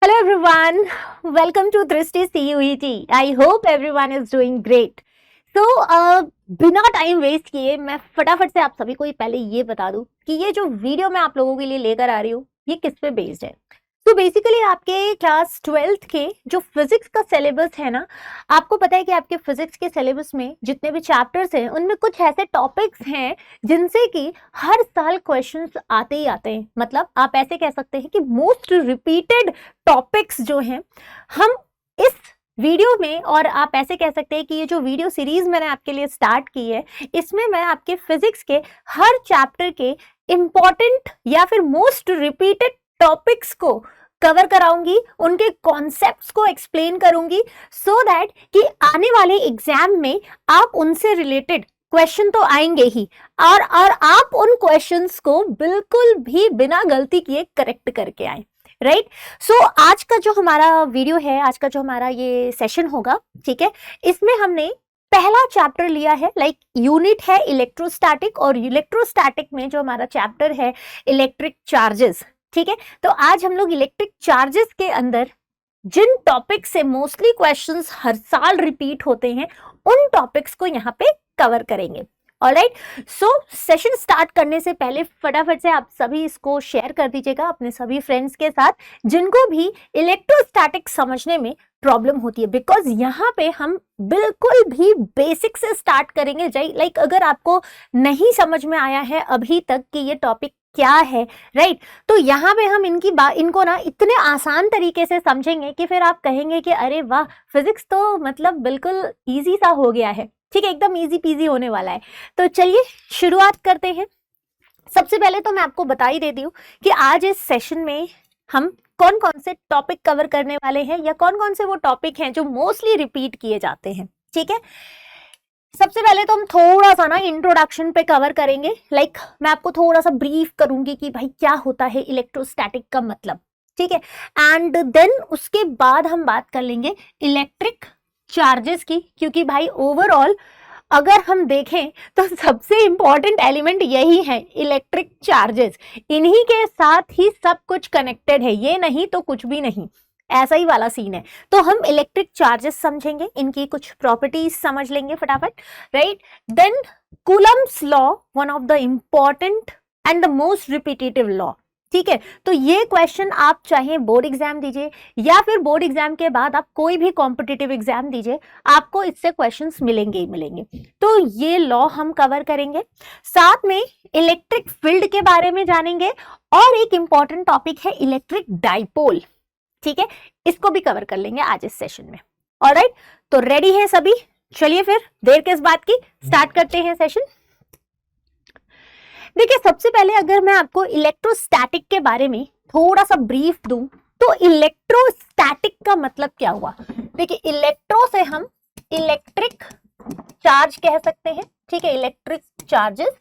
Hello everyone, welcome to Drishti CUET. I hope everyone is doing great. So बिना time waste किए मैं फटाफट से आप सभी को पहले ये बता दूं कि ये जो वीडियो मैं आप लोगों के लिए लेकर आ रही हूँ ये किस पे बेस्ड है। तो बेसिकली आपके क्लास 12th के जो फिजिक्स का सिलेबस है ना, आपको पता है कि आपके फिजिक्स के सिलेबस में जितने भी चैप्टर्स हैं उनमें कुछ ऐसे टॉपिक्स हैं जिनसे कि हर साल क्वेश्चंस आते ही आते हैं। मतलब आप ऐसे कह सकते हैं कि मोस्ट रिपीटेड टॉपिक्स जो हैं हम इस वीडियो में, और आप ऐसे कह सकते हैं कि ये जो वीडियो सीरीज मैंने आपके लिए स्टार्ट की है इसमें मैं आपके फिजिक्स के हर चैप्टर के इंपॉर्टेंट या फिर मोस्ट रिपीटेड टॉपिक्स को कवर कराऊंगी, उनके कॉन्सेप्ट्स को एक्सप्लेन करूंगी सो दैट कि आने वाले एग्जाम में आप उनसे रिलेटेड क्वेश्चन तो आएंगे ही और आप उन क्वेश्चंस को बिल्कुल भी बिना गलती किए करेक्ट करके आए। राइट, सो आज का जो हमारा वीडियो है, आज का जो हमारा ये सेशन होगा, ठीक है, इसमें हमने पहला चैप्टर लिया है, लाइक यूनिट है इलेक्ट्रोस्टैटिक, और इलेक्ट्रोस्टैटिक में जो हमारा चैप्टर है इलेक्ट्रिक चार्जेस। ठीक है, तो आज हम लोग इलेक्ट्रिक चार्जेस के अंदर जिन टॉपिक से मोस्टली क्वेश्चंस हर साल रिपीट होते हैं उन टॉपिक्स को यहाँ पे कवर करेंगे। ऑलराइट, सो सेशन स्टार्ट करने से पहले फटाफट से आप सभी इसको शेयर कर दीजिएगा अपने सभी फ्रेंड्स के साथ जिनको भी इलेक्ट्रोस्टैटिक समझने में प्रॉब्लम होती है, बिकॉज यहाँ पे हम बिल्कुल भी बेसिक से स्टार्ट करेंगे। लाइक अगर आपको नहीं समझ में आया है अभी तक कि ये टॉपिक क्या है, राइट, तो यहाँ पे हम इनको ना इतने आसान तरीके से समझेंगे कि फिर आप कहेंगे कि अरे वाह, फिजिक्स तो मतलब बिल्कुल इजी सा हो गया है। ठीक है, एकदम इजी पीजी होने वाला है। तो चलिए शुरुआत करते हैं। सबसे पहले तो मैं आपको बता ही देती हूँ कि आज इस सेशन में हम कौन कौन से टॉपिक कवर करने वाले हैं या कौन कौन से वो टॉपिक हैं जो मोस्टली रिपीट किए जाते हैं। ठीक है, सबसे पहले तो हम थोड़ा सा ना इंट्रोडक्शन पे कवर करेंगे। लाइक मैं आपको थोड़ा सा ब्रीफ करूंगी कि भाई क्या होता है इलेक्ट्रोस्टैटिक का मतलब। ठीक है, एंड देन उसके बाद हम बात कर लेंगे इलेक्ट्रिक चार्जेस की, क्योंकि भाई ओवरऑल अगर हम देखें तो सबसे इंपॉर्टेंट एलिमेंट यही है, इलेक्ट्रिक चार्जेस। इन्हीं के साथ ही सब कुछ कनेक्टेड है, ये नहीं तो कुछ भी नहीं, ऐसा ही वाला सीन है। तो हम इलेक्ट्रिक चार्जेस समझेंगे, इनकी कुछ प्रॉपर्टीज समझ लेंगे फटाफट, right. Then Coulomb's law, one of the important and the most repetitive law. ठीक है, तो ये क्वेश्चन आप चाहे बोर्ड एग्जाम दीजिए या फिर बोर्ड एग्जाम के बाद आप कोई भी कॉम्पिटिटिव एग्जाम दीजिए, आपको इससे क्वेश्चंस मिलेंगे ही मिलेंगे। तो ये लॉ हम कवर करेंगे, साथ में इलेक्ट्रिक फील्ड के बारे में जानेंगे, और एक इंपॉर्टेंट टॉपिक है इलेक्ट्रिक डाइपोल। ठीक है, इसको भी कवर कर लेंगे आज इस सेशन में। ऑलराइट, तो रेडी हैं सभी? चलिए फिर देर किस बात की, स्टार्ट करते हैं सेशन। देखिए, सबसे पहले अगर मैं आपको इलेक्ट्रोस्टैटिक के बारे में थोड़ा सा ब्रीफ दूं तो इलेक्ट्रोस्टैटिक का मतलब क्या हुआ। देखिए, इलेक्ट्रो से हम इलेक्ट्रिक चार्ज कह सकते हैं, ठीक है, इलेक्ट्रिक चार्जेस,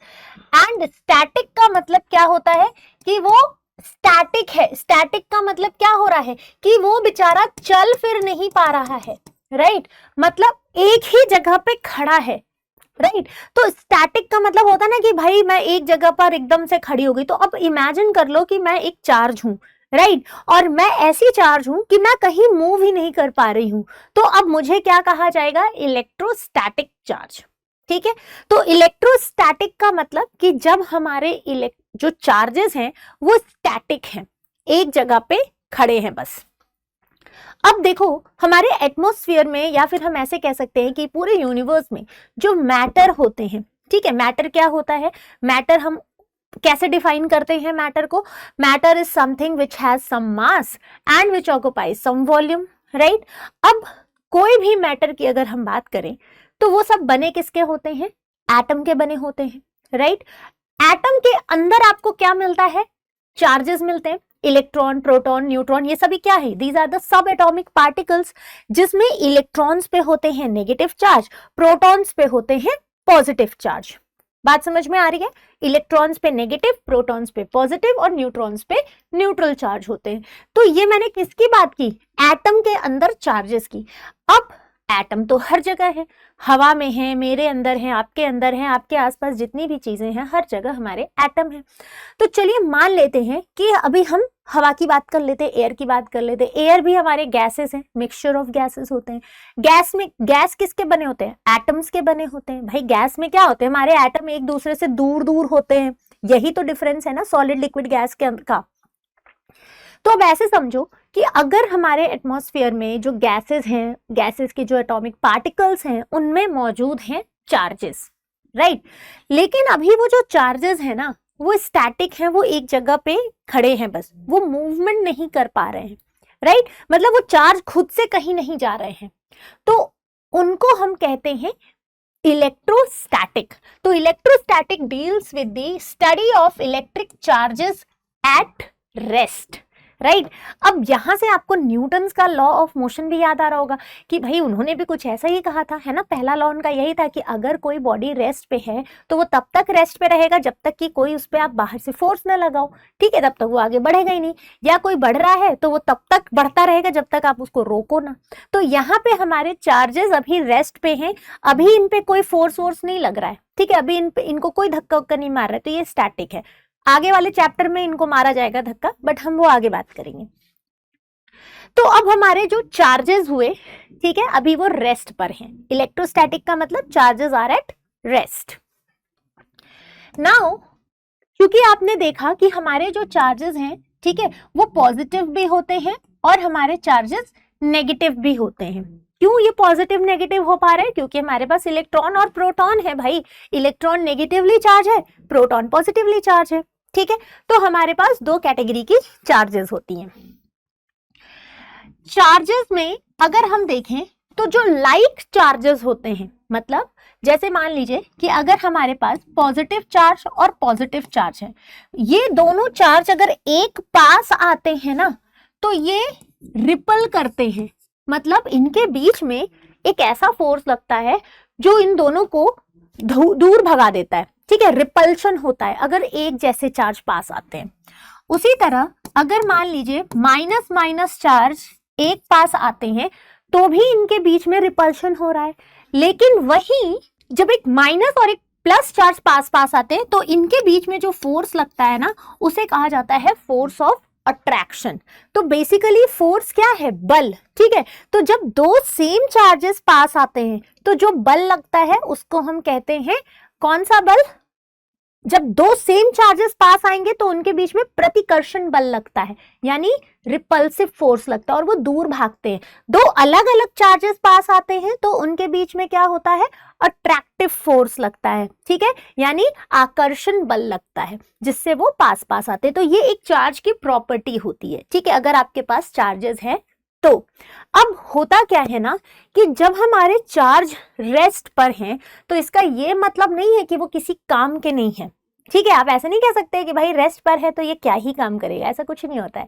एंड स्टैटिक का मतलब क्या होता है कि वो स्टैटिक है। स्टैटिक का मतलब क्या हो रहा है कि वो बेचारा चल फिर नहीं पा रहा है, राइट, मतलब एक ही जगह पे खड़ा है, राइट। तो स्टैटिक का मतलब होता है ना कि भाई मैं एक जगह पर एकदम से खड़ी हो गई। तो अब इमेजिन कर लो कि मैं एक चार्ज हूं, राइट, और मैं ऐसी चार्ज हूं कि मैं कहीं मूव ही नहीं कर पा रही हूं, तो अब मुझे क्या कहा जाएगा, इलेक्ट्रोस्टैटिक चार्ज। ठीक है, तो इलेक्ट्रोस्टैटिक का मतलब कि जब हमारे जो चार्जेस हैं वो स्टैटिक हैं, एक जगह पे खड़े हैं बस। अब देखो, हमारे एटमॉस्फेयर में या फिर हम ऐसे कह सकते हैं कि पूरे यूनिवर्स में जो मैटर होते हैं, ठीक है, मैटर क्या होता है, मैटर हम कैसे डिफाइन करते हैं मैटर को, matter is something which has some mass and which occupies some volume, right. अब कोई भी मैटर की अगर हम बात करें तो वो सब बने किसके होते हैं, एटम के बने होते हैं, राइट। एटम के अंदर आपको क्या मिलता है, चार्जेस मिलते हैं, इलेक्ट्रॉन, प्रोटॉन, न्यूट्रॉन, ये सभी क्या है, these are the sub atomic particles, जिसमें इलेक्ट्रॉन्स पे होते हैं नेगेटिव चार्ज, प्रोटॉन्स पे होते हैं पॉजिटिव चार्ज। बात समझ में आ रही है, इलेक्ट्रॉन्स पे नेगेटिव, प्रोटॉन्स पे पॉजिटिव और न्यूट्रॉन्स पे न्यूट्रल चार्ज होते हैं। तो ये मैंने किसकी बात की, एटम के अंदर चार्जेस की। अब एटम तो हर जगह है, हवा में है, मेरे अंदर है, आपके आसपास जितनी भी चीजें हैं हर जगह हमारे एटम है। तो चलिए मान लेते हैं कि अभी हम हवा की बात कर लेते हैं, एयर की बात कर लेते हैं। एयर भी हमारे गैसेस हैं, मिक्सचर ऑफ गैसेस होते हैं। गैस किसके बने होते हैं? एटम्स के बने होते हैं। भाई गैस में क्या होते हैं? हमारे एटम एक दूसरे से दूर दूर होते हैं, यही तो डिफरेंस है ना सॉलिड लिक्विड गैस के का। तो अब ऐसे समझो कि अगर हमारे एटमॉस्फेयर में जो गैसेस हैं, गैसेस के जो एटॉमिक पार्टिकल्स हैं, उनमें मौजूद हैं चार्जेस, राइट। लेकिन अभी वो जो चार्जेस है ना वो स्टैटिक हैं, वो एक जगह पे खड़े हैं, बस वो मूवमेंट नहीं कर पा रहे हैं, राइट। मतलब वो चार्ज खुद से कहीं नहीं जा रहे हैं, तो उनको हम कहते हैं इलेक्ट्रोस्टैटिक। तो electrostatic deals with the study of electric charges at rest, right. अब यहां से आपको न्यूटन्स का लॉ ऑफ मोशन भी याद आ रहा होगा कि भाई उन्होंने भी कुछ ऐसा ही कहा था, है ना। पहला लॉ उनका यही था कि अगर कोई बॉडी रेस्ट पे है तो वो तब तक रेस्ट पे रहेगा जब तक कि कोई उस पर आप बाहर से फोर्स ना लगाओ, ठीक है, तब तक वो आगे बढ़ेगा ही नहीं। या कोई बढ़ रहा है तो वो तब तक बढ़ता रहेगा जब तक आप उसको रोको ना। तो यहाँ पे हमारे चार्जेस अभी रेस्ट पे हैं, अभी इन पे कोई फोर्स नहीं लग रहा है, ठीक है, अभी इनको कोई धक्का उक्का नहीं मार रहा है, तो ये स्टैटिक है। आगे वाले चैप्टर में इनको मारा जाएगा धक्का, बट हम वो आगे बात करेंगे। तो अब हमारे जो चार्जेस हुए, ठीक है, अभी वो रेस्ट पर हैं। इलेक्ट्रोस्टैटिक का मतलब charges are at rest. Now क्योंकि आपने देखा कि हमारे जो चार्जेस हैं, ठीक है, वो पॉजिटिव भी होते हैं और हमारे चार्जेस नेगेटिव भी होते हैं। क्यों ये पॉजिटिव नेगेटिव हो पा रहे हैं? क्योंकि हमारे पास इलेक्ट्रॉन और प्रोटॉन है भाई। इलेक्ट्रॉन नेगेटिवली चार्ज है, प्रोटॉन पॉजिटिवली चार्ज है, ठीक है। तो हमारे पास दो कैटेगरी की चार्जेस होती हैं। चार्जेस में अगर हम देखें तो जो लाइक चार्जेस होते हैं, मतलब जैसे मान लीजिए कि अगर हमारे पास पॉजिटिव चार्ज और पॉजिटिव चार्ज है, ये दोनों चार्ज अगर एक पास आते हैं ना तो ये रिपल करते हैं, मतलब इनके बीच में एक ऐसा फोर्स लगता है जो इन दोनों को दूर भगा देता है, ठीक है, रिपल्शन होता है अगर एक जैसे चार्ज पास आते हैं। उसी तरह अगर मान लीजिए माइनस माइनस चार्ज एक पास आते हैं तो भी इनके बीच में रिपल्शन हो रहा है। लेकिन वहीं जब एक माइनस और एक प्लस चार्ज पास आते हैं तो इनके बीच में जो फोर्स लगता है ना उसे कहा जाता है फोर्स ऑफ अट्रैक्शन। तो बेसिकली फोर्स क्या है? बल, ठीक है। तो जब दो सेम चार्जेस पास आते हैं तो जो बल लगता है उसको हम कहते हैं कौन सा बल? जब दो सेम चार्जेस पास आएंगे तो उनके बीच में प्रतिकर्षण बल लगता है, यानी रिपल्सिव फोर्स लगता है और वो दूर भागते हैं। दो अलग अलग चार्जेस पास आते हैं तो उनके बीच में क्या होता है? अट्रैक्टिव फोर्स लगता है, ठीक है, यानी आकर्षण बल लगता है जिससे वो पास आते हैं। तो ये एक चार्ज की प्रॉपर्टी होती है, ठीक है, अगर आपके पास चार्जेस है तो। अब होता क्या है ना कि जब हमारे चार्ज रेस्ट पर हैं तो इसका ये मतलब नहीं है कि वो किसी काम के नहीं है, ठीक है। आप ऐसे नहीं कह सकते कि भाई रेस्ट पर है तो ये क्या ही काम करेगा, ऐसा कुछ नहीं होता है।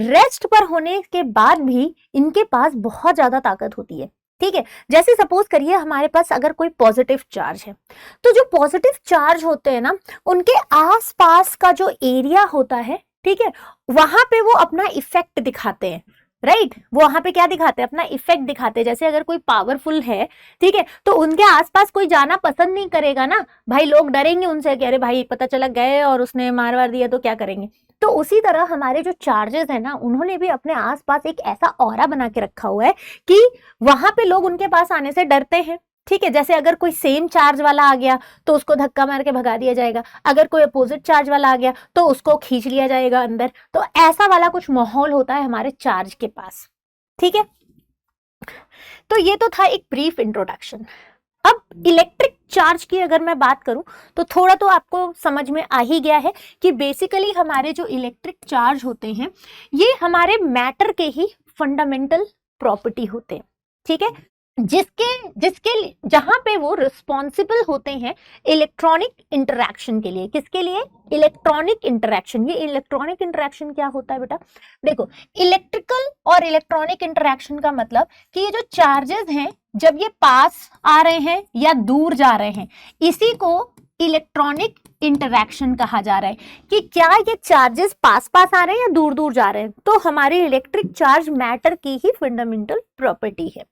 रेस्ट पर होने के बाद भी इनके पास बहुत ज्यादा ताकत होती है, ठीक है। जैसे सपोज करिए हमारे पास अगर कोई पॉजिटिव चार्ज है तो जो पॉजिटिव चार्ज होते हैं ना उनके आसपास का जो एरिया होता है, ठीक है, वहां पे वो अपना इफेक्ट दिखाते हैं, राइट। वो वहां पे क्या दिखाते हैं? अपना इफेक्ट दिखाते हैं। जैसे अगर कोई पावरफुल है, ठीक है, तो उनके आसपास कोई जाना पसंद नहीं करेगा ना भाई, लोग डरेंगे उनसे कि अरे भाई पता चला गए और उसने मार दिया तो क्या करेंगे। तो उसी तरह हमारे जो चार्जेस है ना उन्होंने भी अपने आसपास एक ऐसा ऑरा बना के रखा हुआ है कि वहां पे लोग उनके पास आने से डरते हैं, ठीक है। जैसे अगर कोई सेम चार्ज वाला आ गया तो उसको धक्का मार के भगा दिया जाएगा, अगर कोई अपोजिट चार्ज वाला आ गया तो उसको खींच लिया जाएगा अंदर। तो ऐसा वाला कुछ माहौल होता है हमारे चार्ज के पास, ठीक है। तो ये तो था एक ब्रीफ इंट्रोडक्शन। अब इलेक्ट्रिक चार्ज की अगर मैं बात करूं तो थोड़ा तो आपको समझ में आ ही गया है कि बेसिकली हमारे जो इलेक्ट्रिक चार्ज होते हैं ये हमारे मैटर के ही फंडामेंटल प्रॉपर्टी होते हैं, ठीक है, जिसके जहां पे वो रिस्पॉन्सिबल होते हैं इलेक्ट्रॉनिक इंटरैक्शन के लिए। किसके लिए? Electronic interaction. ये इलेक्ट्रॉनिक इंटरैक्शन क्या होता है बेटा? देखो, इलेक्ट्रिकल और इलेक्ट्रॉनिक इंटरैक्शन का मतलब कि ये जो चार्जेस हैं जब ये पास आ रहे हैं या दूर जा रहे हैं, इसी को इलेक्ट्रॉनिक इंटरैक्शन कहा जा रहा है कि क्या ये चार्जेस पास आ रहे हैं या दूर दूर जा रहे हैं। तो हमारी इलेक्ट्रिक चार्ज मैटर की ही फंडामेंटल प्रॉपर्टी है।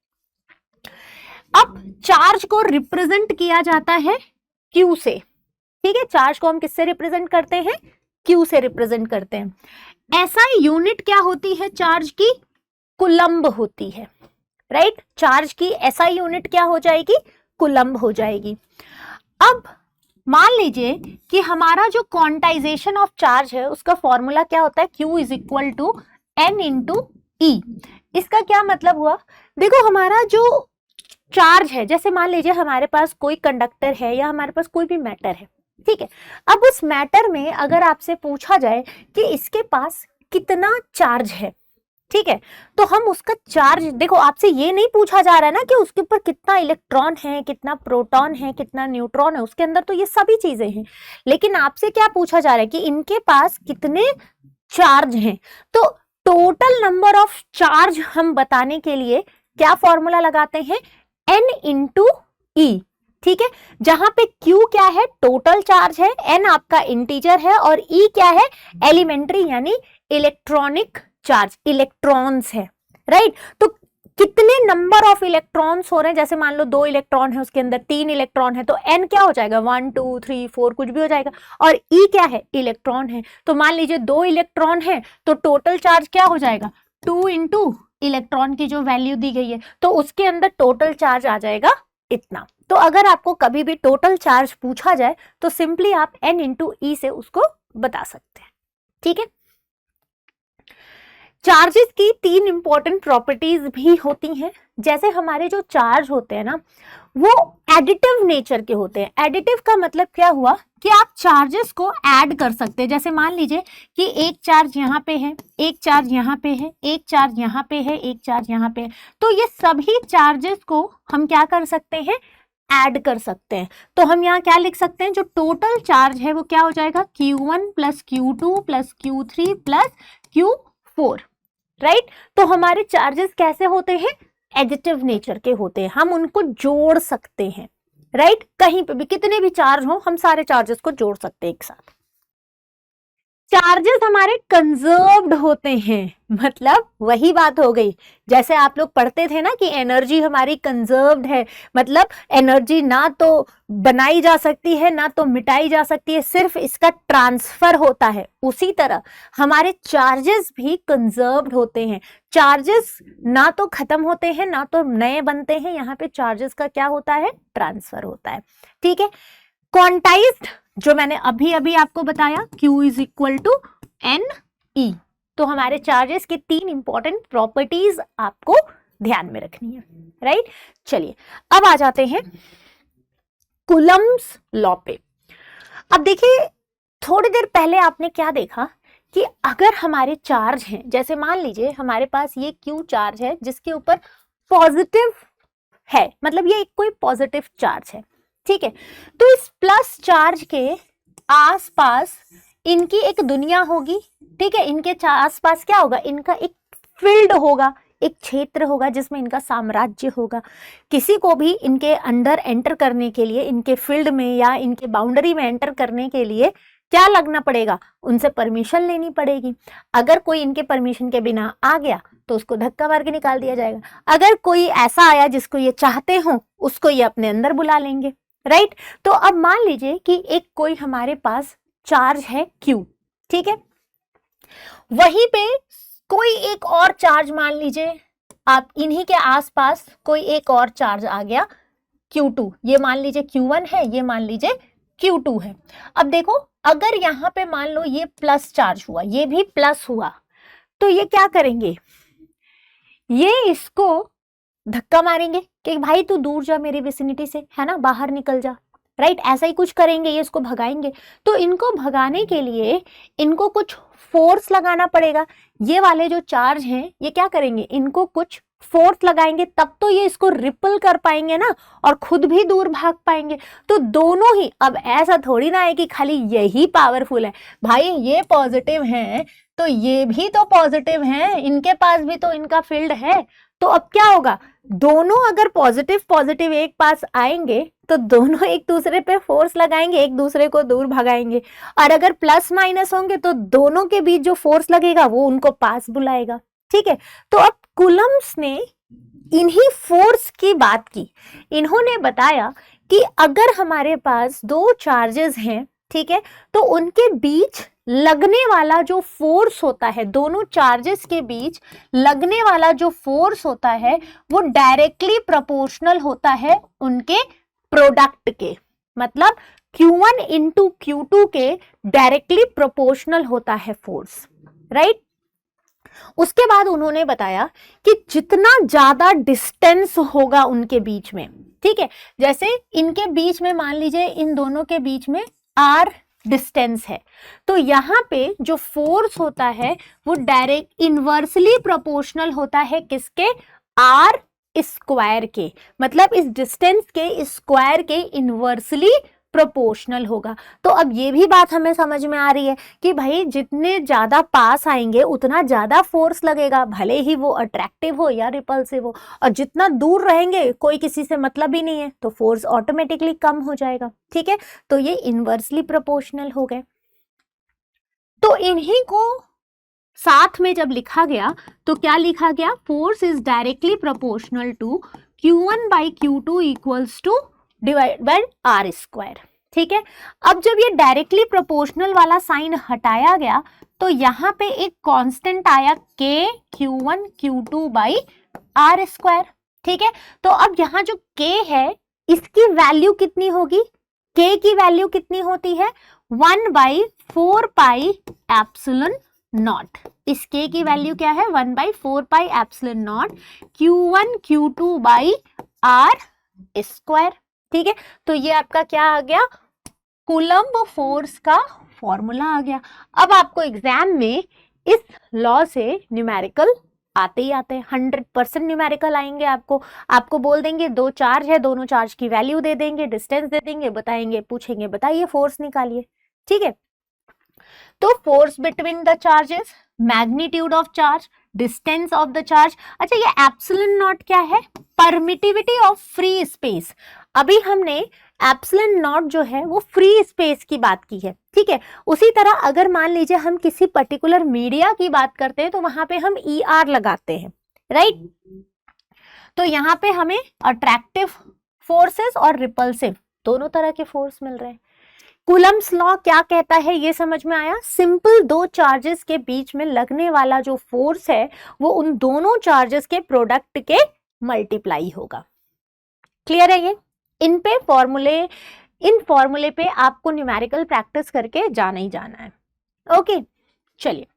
अब चार्ज को रिप्रेजेंट किया जाता है Q से, ठीक है, चार्ज को हम किससे रिप्रेजेंट करते हैं, Q से रिप्रेजेंट करते हैं। SI यूनिट क्या होती है चार्ज की, कूलम्ब होती है, राइट, चार्ज की SI यूनिट क्या हो जाएगी, कूलम्ब हो जाएगी। अब मान लीजिए कि हमारा जो क्वांटाइजेशन ऑफ चार्ज है उसका फॉर्मूला क्या होता है, Q is equal to N into E। इसका क्या मतलब हुआ, देखो हमारा जो चार्ज है, जैसे मान लीजिए हमारे पास कोई कंडक्टर है या हमारे पास कोई भी मैटर है, ठीक है, अब उस मैटर में अगर आपसे पूछा जाए कि इसके पास कितना चार्ज है, ठीक है, तो हम उसका चार्ज, देखो आपसे ये नहीं पूछा जा रहा है ना कि उसके ऊपर कितना इलेक्ट्रॉन है, कितना प्रोटॉन है, कितना न्यूट्रॉन है, उसके अंदर तो ये सभी चीजें हैं, लेकिन आपसे क्या पूछा जा रहा है कि इनके पास कितने चार्ज हैं। तो टोटल नंबर ऑफ चार्ज हम बताने के लिए क्या फॉर्मूला लगाते हैं, N इंटू E, ठीक है, जहां पे Q क्या है, टोटल चार्ज है, N आपका इंटीजर है और E क्या है, एलिमेंट्री यानी इलेक्ट्रॉनिक चार्ज, इलेक्ट्रॉन्स है, राइट। तो कितने नंबर ऑफ इलेक्ट्रॉन्स हो रहे हैं, जैसे मान लो 2 इलेक्ट्रॉन है, उसके अंदर 3 इलेक्ट्रॉन है, तो N क्या हो जाएगा, 1 2 3 4 कुछ भी हो जाएगा, और E क्या है, इलेक्ट्रॉन है, तो मान लीजिए 2 इलेक्ट्रॉन है तो टोटल चार्ज क्या हो जाएगा, 2 इंटू इलेक्ट्रॉन की जो वैल्यू दी गई है, तो उसके अंदर टोटल चार्ज आ जाएगा इतना। तो अगर आपको कभी भी टोटल चार्ज पूछा जाए तो सिंपली आप N इंटू E से उसको बता सकते हैं, ठीक है। चार्जेस की 3 इंपॉर्टेंट प्रॉपर्टीज भी होती हैं, जैसे हमारे जो चार्ज होते हैं ना वो एडिटिव नेचर के होते हैं। एडिटिव का मतलब क्या हुआ कि आप चार्जेस को ऐड कर सकते हैं, जैसे मान लीजिए कि एक चार्ज यहाँ पे है, एक चार्ज यहाँ पे है, एक चार्ज यहाँ पे है, एक चार्ज यहाँ पे है, तो ये सभी चार्जेस को हम क्या कर सकते हैं, ऐड कर सकते हैं। तो हम यहाँ क्या लिख सकते हैं, जो टोटल चार्ज है वो क्या हो जाएगा, Q1 plus Q2 plus Q3 plus Q4, right. तो हमारे चार्जेस कैसे होते हैं, एडिटिव नेचर के होते हैं, हम उनको जोड़ सकते हैं, राइट, कहीं पे भी कितने भी चार्ज हो हम सारे चार्जेस को जोड़ सकते हैं एक साथ। चार्जेस हमारे कंजर्व्ड होते हैं, मतलब वही बात हो गई, जैसे आप लोग पढ़ते थे ना कि एनर्जी हमारी कंजर्व्ड है, मतलब एनर्जी ना तो बनाई जा सकती है ना तो मिटाई जा सकती है, सिर्फ इसका ट्रांसफर होता है, उसी तरह हमारे चार्जेस भी कंजर्व्ड होते हैं। चार्जेस ना तो खत्म होते हैं ना तो नए बनते हैं, यहाँ पे चार्जेस का क्या होता है, ट्रांसफर होता है, ठीक है। क्वांटाइज्ड जो मैंने अभी अभी आपको बताया, Q is equal to N E। तो हमारे चार्जेस की 3 इंपॉर्टेंट प्रॉपर्टीज आपको ध्यान में रखनी है, राइट। चलिए अब आ जाते हैं कूलम्ब्स लॉ पे। अब देखिए थोड़ी देर पहले आपने क्या देखा कि अगर हमारे चार्ज हैं, जैसे मान लीजिए हमारे पास ये Q चार्ज है जिसके ऊपर पॉजिटिव है, मतलब ये कोई पॉजिटिव चार्ज है, ठीक है, तो इस प्लस चार्ज के आसपास इनकी एक दुनिया होगी, ठीक है, इनके आसपास क्या होगा, इनका एक फील्ड होगा, एक क्षेत्र होगा जिसमें इनका साम्राज्य होगा। किसी को भी इनके अंदर एंटर करने के लिए, इनके फील्ड में या इनके बाउंड्री में एंटर करने के लिए क्या लगना पड़ेगा, उनसे परमिशन लेनी पड़ेगी। अगर कोई इनके परमिशन के बिना आ गया तो उसको धक्का मार के निकाल दिया जाएगा, अगर कोई ऐसा आया जिसको ये चाहते हो उसको ये अपने अंदर बुला लेंगे, राइट। तो अब मान लीजिए कि एक कोई हमारे पास चार्ज है Q, ठीक है, वहीं पे कोई एक और चार्ज, मान लीजिए आप इन्हीं के आसपास कोई एक और चार्ज आ गया Q2, ये मान लीजिए Q1 है, ये मान लीजिए Q2 है। अब देखो अगर यहाँ पे मान लो ये प्लस चार्ज हुआ, ये भी प्लस हुआ, तो ये क्या करेंगे, ये इसको धक्का मारेंगे कि भाई तू दूर जा मेरी विसिनिटी से, है ना, बाहर निकल जा, राइट, ऐसा ही कुछ करेंगे, ये इसको भगाएंगे। तो इनको भगाने के लिए इनको कुछ फोर्स लगाना पड़ेगा। ये वाले जो चार्ज हैं ये क्या करेंगे, इनको कुछ फोर्स लगाएंगे, तब तो ये इसको रिपल कर पाएंगे ना और खुद भी दूर भाग पाएंगे। तो दोनों ही, अब ऐसा थोड़ी ना है कि खाली यही पावरफुल है, भाई ये पॉजिटिव है तो ये भी तो पॉजिटिव है, इनके पास भी तो इनका फील्ड है। तो अब क्या होगा, दोनों अगर पॉजिटिव पॉजिटिव एक पास आएंगे तो दोनों एक दूसरे पे फोर्स लगाएंगे, एक दूसरे को दूर भगाएंगे, और अगर प्लस माइनस होंगे तो दोनों के बीच जो फोर्स लगेगा वो उनको पास बुलाएगा, ठीक है। तो अब कूलम्ब्स ने इन्हीं फोर्स की बात की। इन्होंने बताया कि अगर हमारे पास दो चार्जेस हैं, ठीक है, तो उनके बीच लगने वाला जो फोर्स होता है, दोनों चार्जेस के बीच लगने वाला जो फोर्स होता है वो डायरेक्टली प्रोपोर्शनल होता है उनके प्रोडक्ट के, मतलब Q1 इंटू Q2 के डायरेक्टली प्रोपोर्शनल होता है फोर्स, राइट। उसके बाद उन्होंने बताया कि जितना ज्यादा डिस्टेंस होगा उनके बीच में, ठीक है, जैसे इनके बीच में मान लीजिए इन दोनों के बीच में r डिस्टेंस है, तो यहाँ पे जो फोर्स होता है वो डायरेक्ट इनवर्सली प्रोपोर्शनल होता है किसके, r स्क्वायर के, मतलब इस डिस्टेंस के स्क्वायर के इनवर्सली प्रोपोर्शनल होगा। तो अब ये भी बात हमें समझ में आ रही है कि भाई जितने ज्यादा पास आएंगे उतना ज्यादा फोर्स लगेगा, भले ही वो अट्रैक्टिव हो या रिपल्सिव हो, और जितना दूर रहेंगे कोई किसी से मतलब ही नहीं है तो फोर्स ऑटोमेटिकली कम हो जाएगा, ठीक है। तो ये इनवर्सली प्रोपोर्शनल हो गए। तो इन्हीं को साथ में जब लिखा गया तो क्या लिखा गया, force is directly proportional to Q1 by Q2 equals to divide by r square, ठीक है। अब जब ये डायरेक्टली प्रोपोर्शनल वाला साइन हटाया गया तो यहाँ पे एक कांस्टेंट आया k Q1 Q2 by r square, ठीक है। तो अब यहाँ जो k है इसकी वैल्यू कितनी होगी, k की वैल्यू कितनी होती है 1 बाई 4 पाई एप्सिलॉन नॉट, इस k की वैल्यू क्या है 1 by 4 pi epsilon naught Q1 Q2 by r square, ठीक है। तो ये आपका क्या आ गया, कूलम्ब फोर्स का फॉर्मूला आ गया। अब आपको एग्जाम में इस लॉ से न्यूमेरिकल आते ही आते हैं, 100% न्यूमेरिकल आएंगे। आपको बोल देंगे दो चार्ज है, दोनों चार्ज की वैल्यू दे देंगे, डिस्टेंस दे देंगे, बताएंगे, पूछेंगे बताइए फोर्स निकालिए, ठीक है। तो force between the charges, magnitude of charge, distance of the charge. अच्छा ये एप्सिलॉन नॉट क्या है, परमिटिविटी ऑफ फ्री स्पेस। अभी हमने एप्सिलॉन नॉट जो है वो फ्री स्पेस की बात की है, ठीक है। उसी तरह अगर मान लीजिए हम किसी पर्टिकुलर मीडिया की बात करते हैं तो वहां पे हम ER लगाते हैं, राइट। तो यहाँ पे हमें अट्रैक्टिव फोर्सेस और रिपल्सिव दोनों तरह के फोर्स मिल रहे हैं। कूलम्ब्स लॉ क्या कहता है ये समझ में आया, सिंपल दो चार्जेस के बीच में लगने वाला जो फोर्स है वो उन दोनों चार्जेस के प्रोडक्ट के मल्टीप्लाई होगा। क्लियर है ये, इन फॉर्मूले पे आपको न्यूमेरिकल प्रैक्टिस करके जाना ही जाना है, ओके। चलिए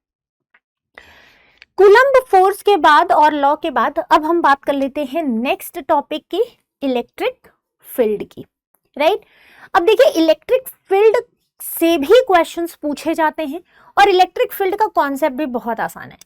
कूलम्ब फोर्स के बाद और लॉ के बाद अब हम बात कर लेते हैं नेक्स्ट टॉपिक की, इलेक्ट्रिक फील्ड की, राइट। अब देखिए इलेक्ट्रिक फील्ड से भी क्वेश्चंस पूछे जाते हैं और इलेक्ट्रिक फील्ड का कॉन्सेप्ट भी बहुत आसान है।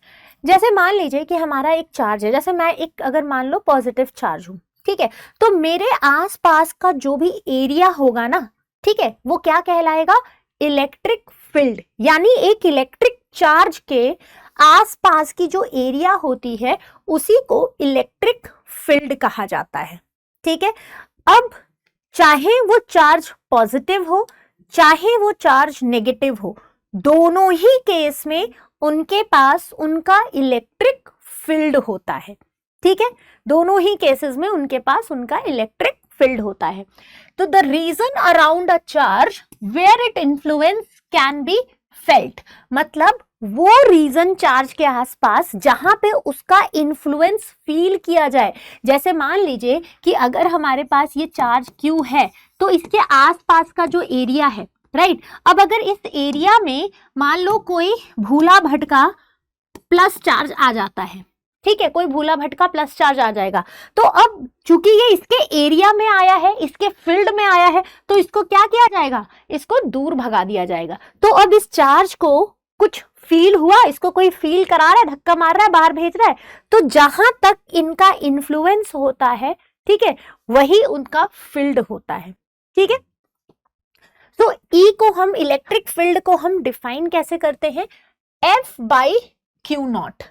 जैसे मान लीजिए कि हमारा एक चार्ज है, जैसे मैं एक अगर मान लो पॉजिटिव चार्ज हूं, ठीक है, तो मेरे आसपास का जो भी एरिया होगा ना, ठीक है, वो क्या कहलाएगा, इलेक्ट्रिक फील्ड। यानी एक इलेक्ट्रिक चार्ज के आसपास की जो एरिया होती है उसी को इलेक्ट्रिक फील्ड कहा जाता है, ठीक है। अब चाहे वो चार्ज पॉजिटिव हो चाहे वो चार्ज नेगेटिव हो, दोनों ही केस में उनके पास उनका इलेक्ट्रिक फील्ड होता है, ठीक है। दोनों ही केसेस में उनके पास उनका इलेक्ट्रिक फील्ड होता है। तो the region around a charge where it influence can be felt, मतलब वो रीजन चार्ज के आसपास जहां पे उसका इन्फ्लुएंस फील किया जाए। जैसे मान लीजिए कि अगर हमारे पास ये चार्ज Q है तो इसके आसपास का जो एरिया है, राइट, अब अगर इस एरिया में मान लो कोई भूला भटका प्लस चार्ज आ जाता है, ठीक है, कोई भूला भटका प्लस चार्ज आ जाएगा, तो अब चूंकि ये इसके एरिया में आया है, इसके फील्ड में आया है, तो इसको क्या किया जाएगा, इसको दूर भगा दिया जाएगा। तो अब इस चार्ज को कुछ फील हुआ, इसको कोई फील करा रहा है, धक्का मार रहा है, बाहर भेज रहा है, तो जहां तक इनका इन्फ्लुएंस होता है, ठीक है, वही उनका फील्ड होता है, ठीक है। तो E को हम, इलेक्ट्रिक फील्ड को हम डिफाइन कैसे करते हैं, F by q naught,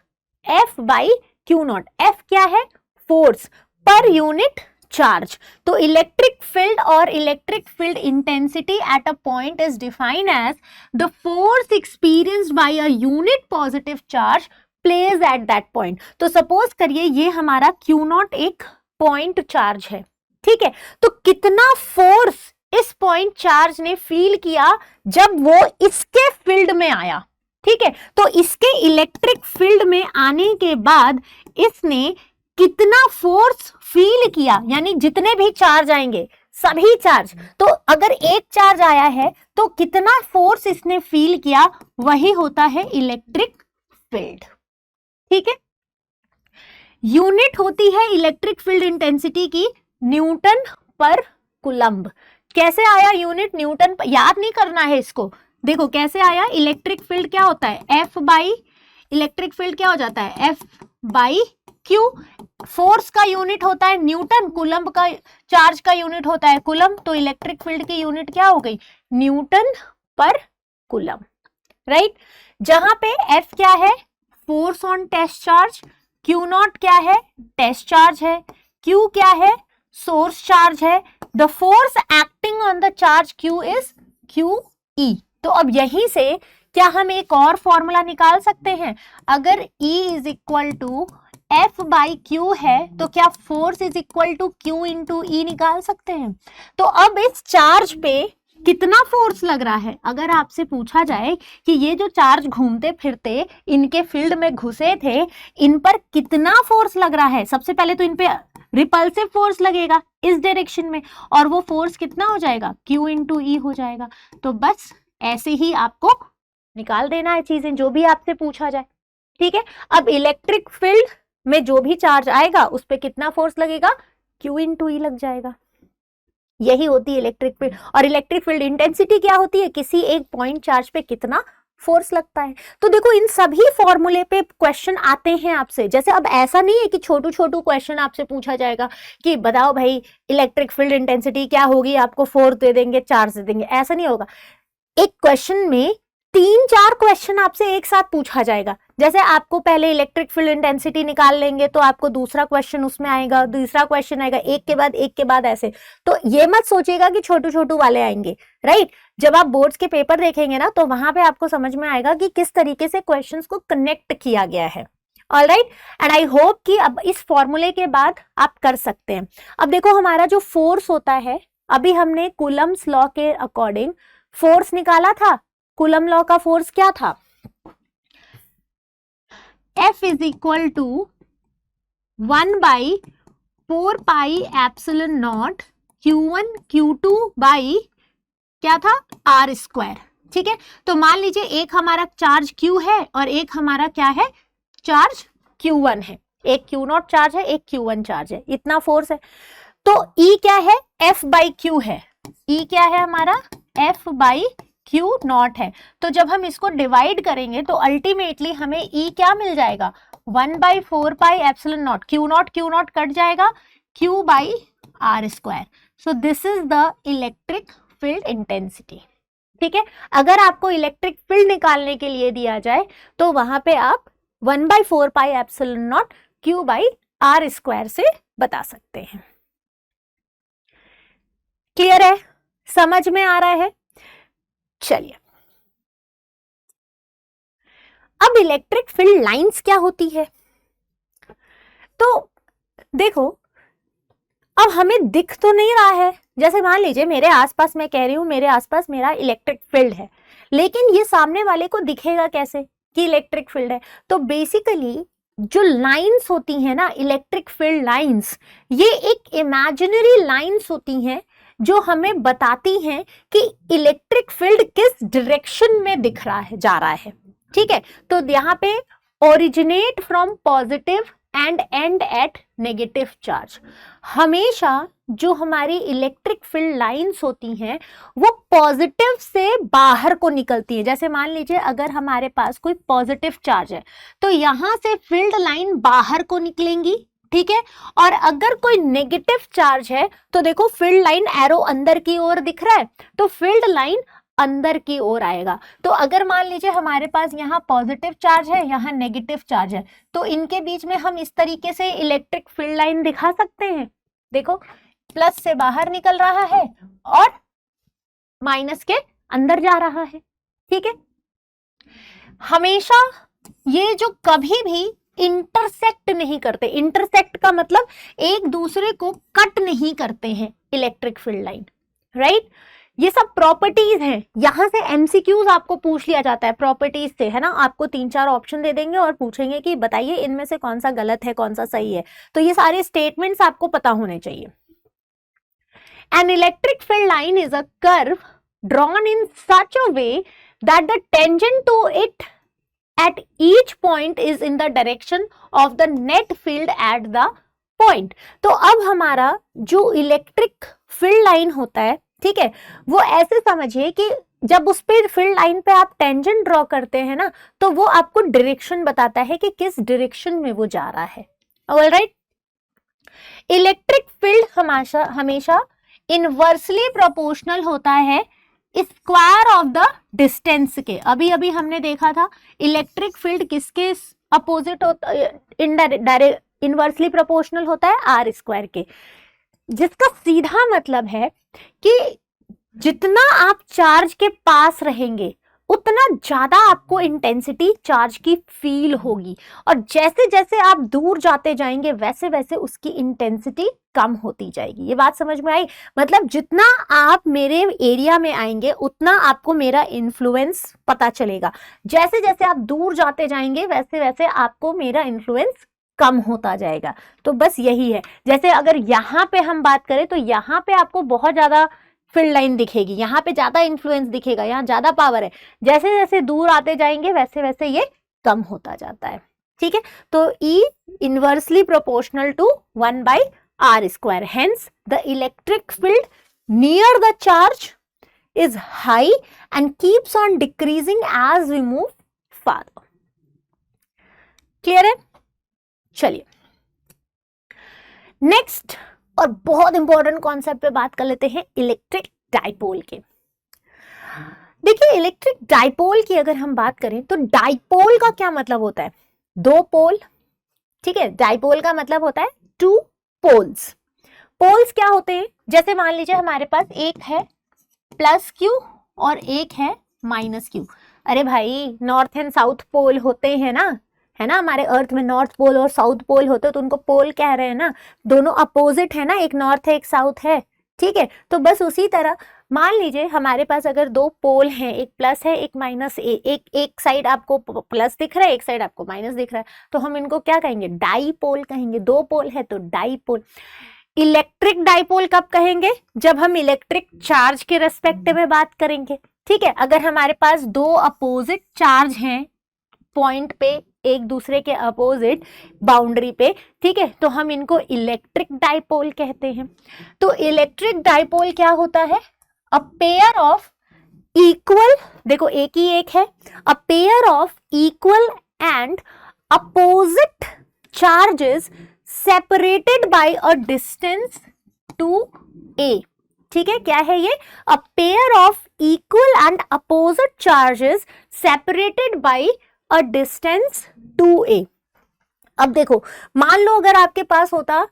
F by q naught. F क्या है, फोर्स पर यूनिट चार्ज। तो इलेक्ट्रिक फील्ड और electric field intensity at a point is defined as the force experienced by a unit positive charge place at that point. तो suppose करिए ये हमारा Q0 एक point charge है, ठीक है, तो कितना फोर्स इस पॉइंट चार्ज ने फील किया जब वो इसके फील्ड में आया, ठीक है, तो इसके इलेक्ट्रिक फील्ड में आने के बाद इसने कितना फोर्स फील किया, यानी जितने भी चार्ज आएंगे सभी चार्ज, तो अगर एक चार्ज आया है तो कितना फोर्स इसने फील किया, वही होता है इलेक्ट्रिक फील्ड, ठीक है। यूनिट होती है इलेक्ट्रिक फील्ड इंटेंसिटी की न्यूटन पर कूलम्ब। कैसे आया यूनिट न्यूटन पर, याद नहीं करना है इसको, देखो कैसे आया। इलेक्ट्रिक फील्ड क्या होता है, एफ बाई, इलेक्ट्रिक फील्ड क्या हो जाता है, एफ बाई क्यू। फोर्स का यूनिट होता है न्यूटन, कूलम्ब का, चार्ज का यूनिट होता है कूलम्ब, तो इलेक्ट्रिक फील्ड की यूनिट क्या हो गई, न्यूटन पर कूलम्ब, राइट। जहां पे एफ क्या है, force on test charge, q naught क्या है, टेस्ट चार्ज है, क्यू क्या है, सोर्स चार्ज है। The force acting on the charge q is q e. तो अब यहीं से क्या हम एक और फॉर्मूला निकाल सकते हैं, अगर E is equal to F by q है तो क्या force is equal to q into E निकाल सकते हैं। तो अब इस चार्ज पे कितना फोर्स लग रहा है, अगर आपसे पूछा जाए कि ये जो चार्ज घूमते फिरते इनके फील्ड में घुसे थे, इन पर कितना फोर्स लग रहा है, सबसे पहले तो इन पे रिपल्सिव फोर्स लगेगा इस डायरेक्शन में, और वो फोर्स कितना हो जाएगा, Q इंटू ई हो जाएगा। तो बस ऐसे ही आपको निकाल देना है चीजें, जो भी आपसे पूछा जाए, ठीक है। अब इलेक्ट्रिक फील्ड में जो भी चार्ज आएगा उस पर कितना फोर्स लगेगा, Q इंटू ई लग जाएगा। यही होती है इलेक्ट्रिक फील्ड। और इलेक्ट्रिक फील्ड इंटेंसिटी क्या होती है, किसी एक पॉइंट चार्ज पे कितना फोर्स लगता है। तो देखो इन सभी फॉर्मूले पे क्वेश्चन आते हैं आपसे। जैसे अब ऐसा नहीं है कि छोटू छोटू क्वेश्चन आपसे पूछा जाएगा कि बताओ भाई इलेक्ट्रिक फील्ड इंटेंसिटी क्या होगी, आपको फोर्स दे देंगे, चार्ज दे देंगे, ऐसा नहीं होगा। एक क्वेश्चन में 3-4 क्वेश्चन आपसे एक साथ पूछा जाएगा। जैसे आपको पहले इलेक्ट्रिक फील्ड इंटेंसिटी निकाल लेंगे तो आपको दूसरा क्वेश्चन उसमें आएगा, दूसरा क्वेश्चन आएगा, एक के बाद ऐसे। तो ये मत सोचिएगा कि छोटू छोटू वाले आएंगे, राइट। जब आप बोर्ड्स के पेपर देखेंगे ना तो वहां पे आपको समझ में आएगा कि किस तरीके से क्वेश्चंस को कनेक्ट किया गया है। ऑलराइट, एंड आई होप कि अब इस फॉर्मूले के बाद आप कर सकते हैं। अब देखो हमारा जो फोर्स होता है, अभी हमने कूलम्ब्स लॉ के अकॉर्डिंग फोर्स निकाला था। कूलम्ब लॉ का फोर्स क्या था, F is equal to 1/4 pi epsilon naught Q1 Q2 by क्या था, R स्क्वायर, ठीक है। तो मान लीजिए एक हमारा चार्ज Q है और एक हमारा क्या है, चार्ज Q1 है, एक Q0 चार्ज है, एक Q1 चार्ज है, इतना फोर्स है। तो E क्या है, F बाई Q है, E क्या है हमारा, F बाई Q0 है। तो जब हम इसको डिवाइड करेंगे तो अल्टीमेटली हमें E क्या मिल जाएगा, 1/4 pi epsilon not, Q0 cut जाएगा, Q by R square. So this is the electric field intensity, ठीक है। अगर आपको इलेक्ट्रिक फील्ड निकालने के लिए दिया जाए तो वहां पे आप 1/4 pi epsilon not Q by R square से बता सकते हैं। क्लियर है, समझ में आ रहा है। चलिए अब इलेक्ट्रिक फील्ड लाइंस क्या होती है। तो देखो अब हमें दिख तो नहीं रहा है, जैसे मान लीजिए मेरे आसपास, मैं कह रही हूं मेरे आसपास मेरा इलेक्ट्रिक फील्ड है, लेकिन ये सामने वाले को दिखेगा कैसे कि इलेक्ट्रिक फील्ड है। तो बेसिकली जो लाइंस होती हैं ना, इलेक्ट्रिक फील्ड लाइंस, ये एक इमेजिनरी लाइंस होती हैं जो हमें बताती हैं कि इलेक्ट्रिक फील्ड किस डायरेक्शन में दिख रहा है, जा रहा है, ठीक है। तो यहाँ पे originate from positive and end at negative charge. हमेशा जो हमारी इलेक्ट्रिक फील्ड लाइंस होती हैं वो पॉजिटिव से बाहर को निकलती है। जैसे मान लीजिए अगर हमारे पास कोई पॉजिटिव चार्ज है तो यहां से फील्ड लाइन बाहर को निकलेंगी, ठीक है। और अगर कोई नेगेटिव चार्ज है तो देखो फील्ड लाइन एरो अंदर की ओर दिख रहा है, तो फील्ड लाइन अंदर की ओर आएगा। तो अगर मान लीजिए हमारे पास यहाँ पॉजिटिव चार्ज है, यहाँ नेगेटिव चार्ज है, तो इनके बीच में हम इस तरीके से इलेक्ट्रिक फील्ड लाइन दिखा सकते हैं। देखो प्लस से बाहर निकल रहा है और माइनस के अंदर जा रहा है, ठीक है। हमेशा ये जो कभी भी इंटरसेक्ट नहीं करते, इंटरसेक्ट का मतलब एक दूसरे को कट नहीं करते हैं इलेक्ट्रिक फील्ड लाइन, राइट। ये सब प्रॉपर्टीज हैं, यहां से एमसीक्यूज आपको पूछ लिया जाता है प्रॉपर्टीज से, है ना। आपको 3-4 ऑप्शन दे देंगे और पूछेंगे कि बताइए इनमें से कौन सा गलत है कौन सा सही है, तो ये सारे स्टेटमेंट्स आपको पता होने चाहिए। An electric field line is a curve drawn in such a way that the tangent to it at each point is in the direction of the net field at the point। तो अब हमारा जो electric field line होता है, ठीक है, वो ऐसे समझिए कि जब उस पे फील्ड लाइन पे आप टेंजेंट ड्रॉ करते हैं ना, तो वो आपको डायरेक्शन बताता है कि किस डायरेक्शन में वो जा रहा है। ऑलराइट, इलेक्ट्रिक फील्ड हमेशा इनवर्सली प्रोपोर्शनल होता है स्क्वायर ऑफ द डिस्टेंस के। अभी अभी हमने देखा था इलेक्ट्रिक फील्ड किसके अपोजिट होता है, इनवर्सली प्रोपोर्शनल होता है आर स्क्वायर के, जिसका सीधा मतलब है कि जितना आप चार्ज के पास रहेंगे उतना ज्यादा आपको इंटेंसिटी चार्ज की फील होगी, और जैसे जैसे आप दूर जाते जाएंगे वैसे वैसे उसकी इंटेंसिटी कम होती जाएगी। ये बात समझ में आई? मतलब जितना आप मेरे एरिया में आएंगे उतना आपको मेरा इन्फ्लुएंस पता चलेगा, जैसे जैसे आप दूर जाते जाएंगे वैसे वैसे आपको मेरा इन्फ्लुएंस कम होता जाएगा। तो बस यही है। जैसे अगर यहाँ पे हम बात करें तो यहाँ पे आपको बहुत ज्यादा फील्ड लाइन दिखेगी, यहाँ पे ज्यादा इन्फ्लुएंस दिखेगा, यहाँ ज्यादा पावर है, जैसे जैसे दूर आते जाएंगे वैसे वैसे ये कम होता जाता है, ठीक है। तो E inversely proportional to 1/r square, hence the electric field near the charge is high and keeps on decreasing as we move farther. Clear है? चलिए नेक्स्ट और बहुत इंपॉर्टेंट कॉन्सेप्ट पे बात कर लेते हैं, इलेक्ट्रिक डाइपोल के। देखिए इलेक्ट्रिक डाइपोल की अगर हम बात करें तो डाइपोल का क्या मतलब होता है? दो पोल, ठीक है। डाइपोल का मतलब होता है टू पोल्स। पोल्स क्या होते हैं? जैसे मान लीजिए हमारे पास एक है प्लस क्यू और एक है माइनस क्यू। अरे भाई नॉर्थ एंड साउथ पोल होते हैं ना, है ना, हमारे अर्थ में नॉर्थ पोल और साउथ पोल होते हैं, तो उनको पोल कह रहे हैं ना, दोनों अपोजिट है ना, एक नॉर्थ है एक साउथ है, ठीक है। तो बस उसी तरह मान लीजिए हमारे पास अगर दो पोल हैं, एक प्लस है एक माइनस, एक साइड आपको प्लस दिख रहा है एक साइड आपको माइनस दिख रहा है, तो हम इनको क्या कहेंगे? डाईपोल कहेंगे। दो पोल है तो डाईपोल। इलेक्ट्रिक डाईपोल कब कहेंगे? जब हम इलेक्ट्रिक चार्ज के रेस्पेक्ट में बात करेंगे, ठीक है। अगर हमारे पास दो अपोजिट चार्ज हैं पॉइंट पे, एक दूसरे के अपोजिट बाउंड्री पे, ठीक है, तो हम इनको इलेक्ट्रिक डाइपोल कहते हैं। तो इलेक्ट्रिक डाइपोल क्या होता है? अ पेयर ऑफ इक्वल, देखो एक ही एक है, a pair of equal and opposite charges separated by a distance two a, ठीक है। क्या है ये? A pair of equal and opposite charges separated by a distance 2a। अब देखो मान लो अगर आपके पास होता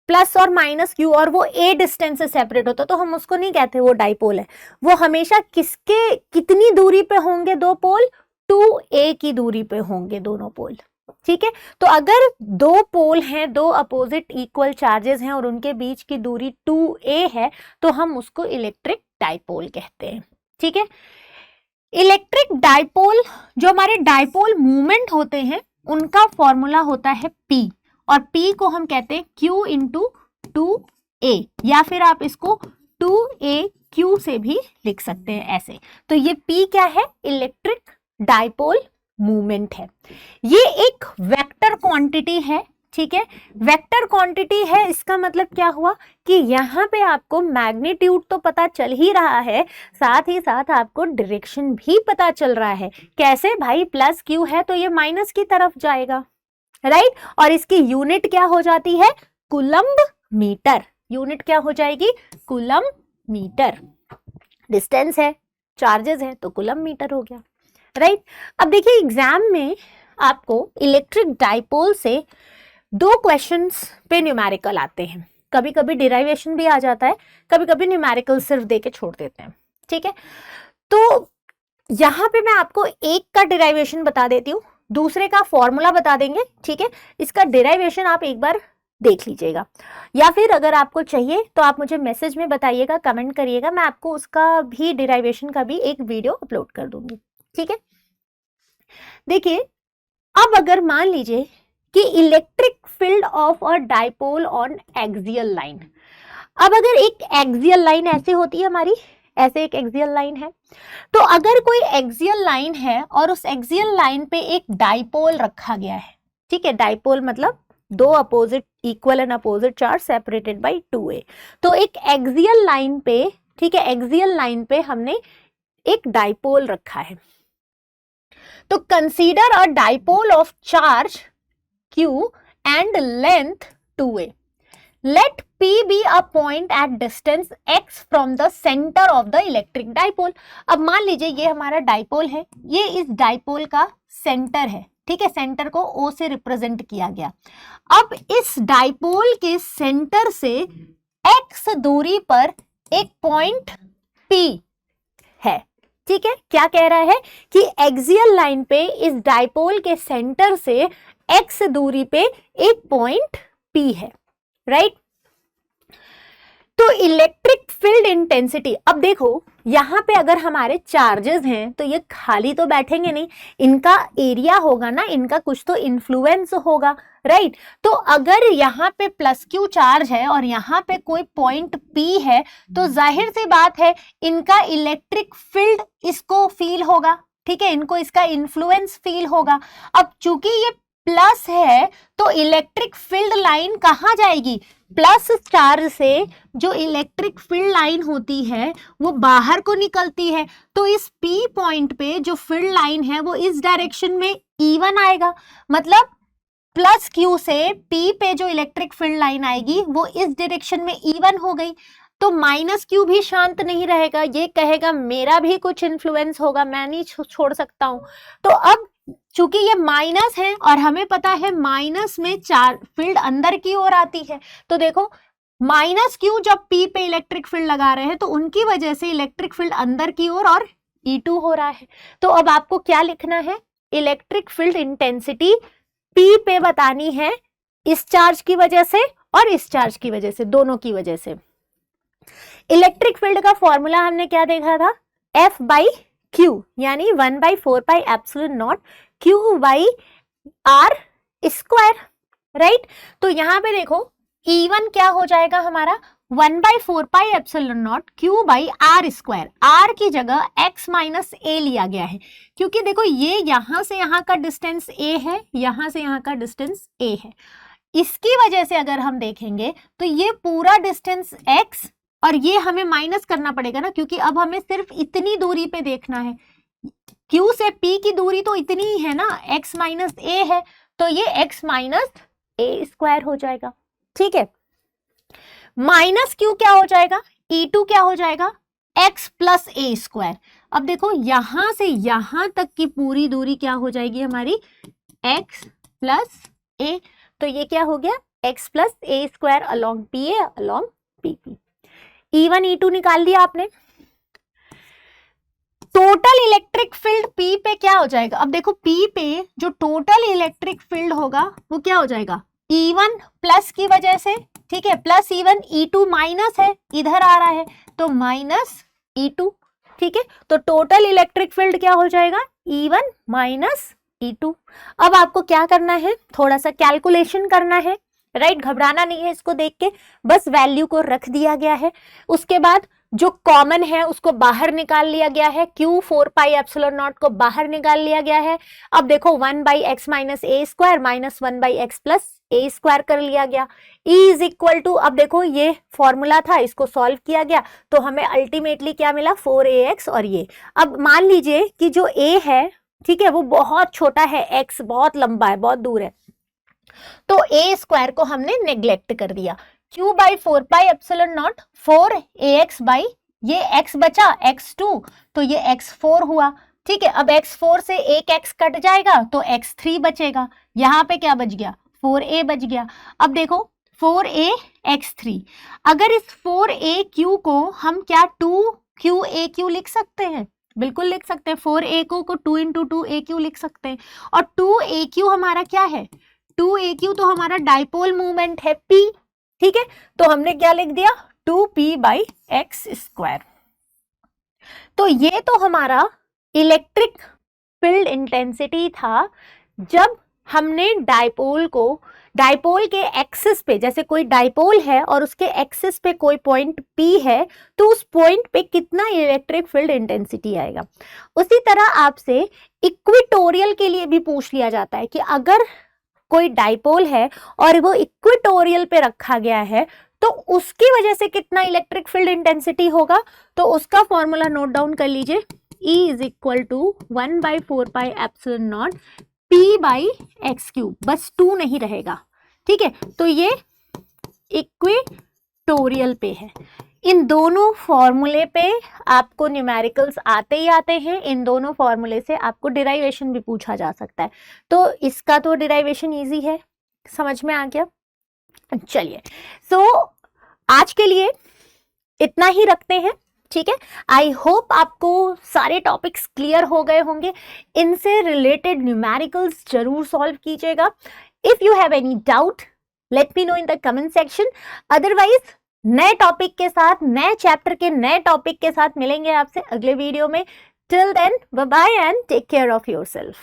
प्लस और माइनस क्यू और वो a डिस्टेंस से सेपरेट होता, तो हम उसको नहीं कहते वो डाइपोल है। वो हमेशा किसके कितनी दूरी पे होंगे दो पोल? 2a की दूरी पे होंगे दोनों पोल, ठीक है। तो अगर दो पोल हैं, दो अपोजिट इक्वल चार्जेस हैं और उनके बीच की दूरी 2a है, तो हम उसको इलेक्ट्रिक डाइपोल कहते हैं, ठीक है। इलेक्ट्रिक डाइपोल, जो हमारे डाइपोल मूवमेंट होते हैं उनका फॉर्मूला होता है P, और P को हम कहते हैं Q इंटू 2a, या फिर आप इसको 2aq से भी लिख सकते हैं ऐसे। तो ये P क्या है? इलेक्ट्रिक डाइपोल मूवमेंट है। ये एक वेक्टर क्वांटिटी है, ठीक है। वेक्टर क्वांटिटी है, इसका मतलब क्या हुआ कि यहाँ पे आपको मैग्नीट्यूड तो पता चल ही रहा है, साथ ही साथ आपको डायरेक्शन भी पता चल रहा है। कैसे भाई? प्लस क्यू है तो ये माइनस की तरफ जाएगा, राइट। और इसकी यूनिट क्या हो जाती है? Coulomb metre. यूनिट क्या हो जाएगी? Coulomb metre. डिस्टेंस है, चार्जेस है, तो कूलम्ब मीटर हो गया, राइट। अब देखिए एग्जाम में आपको इलेक्ट्रिक डाइपोल से दो क्वेश्चंस पे न्यूमेरिकल आते हैं, कभी कभी डिराइवेशन भी आ जाता है, कभी कभी न्यूमेरिकल सिर्फ देके छोड़ देते हैं, ठीक है। तो यहाँ पे मैं आपको एक का डिराइवेशन बता देती हूँ, दूसरे का फॉर्मूला बता देंगे, ठीक है। इसका डेरिवेशन आप एक बार देख लीजिएगा, या फिर अगर आपको चाहिए तो आप मुझे मैसेज में बताइएगा, कमेंट करिएगा, मैं आपको उसका भी डेरिवेशन का भी एक वीडियो अपलोड कर दूंगी, ठीक है। देखिए, अब अगर मान लीजिए कि electric field of a dipole on axial line, अब अगर एक एक्सियल लाइन ऐसे होती है हमारी, ऐसे एक एक्सियल लाइन है, तो अगर कोई एक्सियल लाइन है और उस एक्सियल लाइन पे एक डाइपोल रखा गया है, ठीक है, डाइपोल मतलब दो opposite equal and opposite charge separated by 2a, तो एक एक्सियल लाइन पे, ठीक है, एक्सियल लाइन पे हमने एक डाइपोल रखा है। तो consider a dipole of charge q and length 2a. Let P be a point at distance x from the center of the electric dipole. अब मान लीजिए ये हमारा डाइपोल है, ये इस डाइपोल का सेंटर है, ठीक है, सेंटर को O से रिप्रेजेंट किया गया। अब इस डाइपोल के सेंटर से x दूरी पर एक पॉइंट P है, ठीक है। क्या कह रहा है कि एक्सियल लाइन पे इस डाइपोल के सेंटर से x दूरी पे एक पॉइंट P है, राइट। तो इलेक्ट्रिक फील्ड इंटेंसिटी, अब देखो यहां पे अगर हमारे चार्जेस हैं तो ये खाली तो बैठेंगे नहीं, इनका एरिया होगा ना, इनका कुछ तो इन्फ्लुएंस होगा, राइट। तो अगर यहाँ पे प्लस क्यू चार्ज है और यहाँ पे कोई पॉइंट P है, तो जाहिर सी बात है इनका इलेक्ट्रिक फील्ड इसको फील होगा, ठीक है, इनको इसका इन्फ्लुएंस फील होगा। अब चूंकि ये प्लस है तो इलेक्ट्रिक फील्ड लाइन कहाँ जाएगी, प्लस चार्ज से जो इलेक्ट्रिक फील्ड लाइन होती है वो बाहर को निकलती है, तो इस P पॉइंट पे जो फील्ड लाइन है वो इस डायरेक्शन में E1 आएगा, मतलब प्लस Q से P पे जो इलेक्ट्रिक फील्ड लाइन आएगी वो इस डायरेक्शन में E1 हो गई। तो माइनस Q भी शांत नहीं रहेगा, ये कहेगा मेरा भी कुछ इन्फ्लुएंस होगा, मैं नहीं छोड़ सकता हूं। तो अब चूंकि ये माइनस है और हमें पता है माइनस में चार्ज फील्ड अंदर की ओर आती है, तो देखो माइनस Q जब P पे इलेक्ट्रिक फील्ड लगा रहे हैं तो उनकी वजह से इलेक्ट्रिक फील्ड अंदर की ओर और E2 हो रहा है। तो अब आपको क्या लिखना है, इलेक्ट्रिक फील्ड इंटेंसिटी P पे बतानी है, इस चार्ज की वजह से और इस चार्ज की वजह से, दोनों की वजह से। इलेक्ट्रिक फील्ड का फॉर्मूला हमने क्या देखा था, F बाई Q यानी 1/4 pi epsilon not Q by R square, right. तो यहाँ पे देखो E1 क्या हो जाएगा हमारा 1/4 pi epsilon not Q by R square, R की जगह x माइनस a लिया गया है, क्योंकि देखो ये यहाँ से यहाँ का डिस्टेंस a है, यहाँ से यहाँ का डिस्टेंस a है, इसकी वजह से अगर हम देखेंगे तो ये पूरा डिस्टेंस x और ये हमें माइनस करना पड़ेगा ना, क्योंकि अब हमें सिर्फ इतनी दूरी पे देखना है, Q से P की दूरी तो इतनी ही है ना, x माइनस a है, तो ये x माइनस a स्क्वायर हो जाएगा, ठीक है। माइनस Q क्या हो जाएगा, E2 क्या हो जाएगा, x प्लस a स्क्वायर। अब देखो यहां से यहां तक की पूरी दूरी क्या हो जाएगी हमारी, x प्लस a, तो ये क्या हो गया x plus a square along PA along PP। E1 E2 निकाल लिया आपने। टोटल इलेक्ट्रिक फील्ड P पे क्या हो जाएगा, अब देखो P पे जो टोटल इलेक्ट्रिक फील्ड होगा वो क्या हो जाएगा, E1 प्लस की वजह से, ठीक है, प्लस E1, E2 माइनस है, इधर आ रहा है तो माइनस E2, ठीक है। तो टोटल इलेक्ट्रिक फील्ड क्या हो जाएगा, E1 माइनस E2। अब आपको क्या करना है, थोड़ा सा कैलकुलेशन करना है, राइट, घबराना नहीं है इसको देख के, बस वैल्यू को रख दिया गया है, उसके बाद जो कॉमन है उसको बाहर निकाल लिया गया है, Q 4 पाई एप्सिलॉन नॉट को बाहर निकाल लिया गया है। अब देखो 1/x minus a square minus 1/x plus a square कर लिया गया, E इज इक्वल टू, अब देखो ये फॉर्मूला था, इसको सॉल्व किया गया तो हमें अल्टीमेटली क्या मिला 4ax। और ये अब मान लीजिए कि जो a है, ठीक है, वो बहुत छोटा है, x बहुत लंबा है, बहुत दूर है, तो a स्क्वायर को हमने नेग्लेक्ट कर दिया, Q by 4 pi epsilon not 4ax by ये x बचा x2, तो ये x4 हुआ, ठीक है। अब x4 से एक x कट जाएगा तो x3 बचेगा, यहाँ पे क्या बच गया 4a बच गया। अब देखो 4a x3, अगर इस 4aq को हम क्या 2qaq लिख सकते हैं, बिल्कुल लिख सकते हैं। 4AQ को 2 × 2AQ लिख सकते हैं। और 2AQ हमारा क्या है? 2AQ तो हमारा डाइपोल मूवमेंट है P, ठीक है। तो हमने क्या लिख दिया? 2P/x²। तो ये तो हमारा इलेक्ट्रिक फील्ड इंटेंसिटी था जब हमने डाइपोल के एक्सिस पे, जैसे कोई डाइपोल है और उसके एक्सिस पे कोई पॉइंट P है, तो उस पॉइंट पे कितना इलेक्ट्रिक फील्ड इंटेंसिटी आएगा। उसी तरह आपसे इक्वेटोरियल के लिए भी पूछ लिया जाता है कि अगर कोई डाइपोल है और वो इक्वेटोरियल पे रखा गया है तो उसकी वजह से कितना इलेक्ट्रिक फील्ड इंटेंसिटी होगा। तो उसका फॉर्मूला नोट डाउन कर लीजिए, E = 1/4πε0 P/x³, बस 2 नहीं रहेगा, ठीक है। तो ये इक्वेटोरियल पे है। इन दोनों फॉर्मूले पे आपको न्यूमेरिकल्स आते ही आते हैं। इन दोनों फॉर्मूले से आपको डिराइवेशन भी पूछा जा सकता है। तो इसका तो डिराइवेशन इजी है, समझ में आ गया। चलिए, सो आज के लिए इतना ही रखते हैं, ठीक है। आई होप आपको सारे टॉपिक्स क्लियर हो गए होंगे। इनसे रिलेटेड न्यूमेरिकल्स जरूर सॉल्व कीजिएगा। If you have any doubt let me know in the comment section. Otherwise नए टॉपिक के साथ, नए चैप्टर के नए टॉपिक के साथ मिलेंगे आपसे अगले वीडियो में। Till then bye bye and take care of yourself.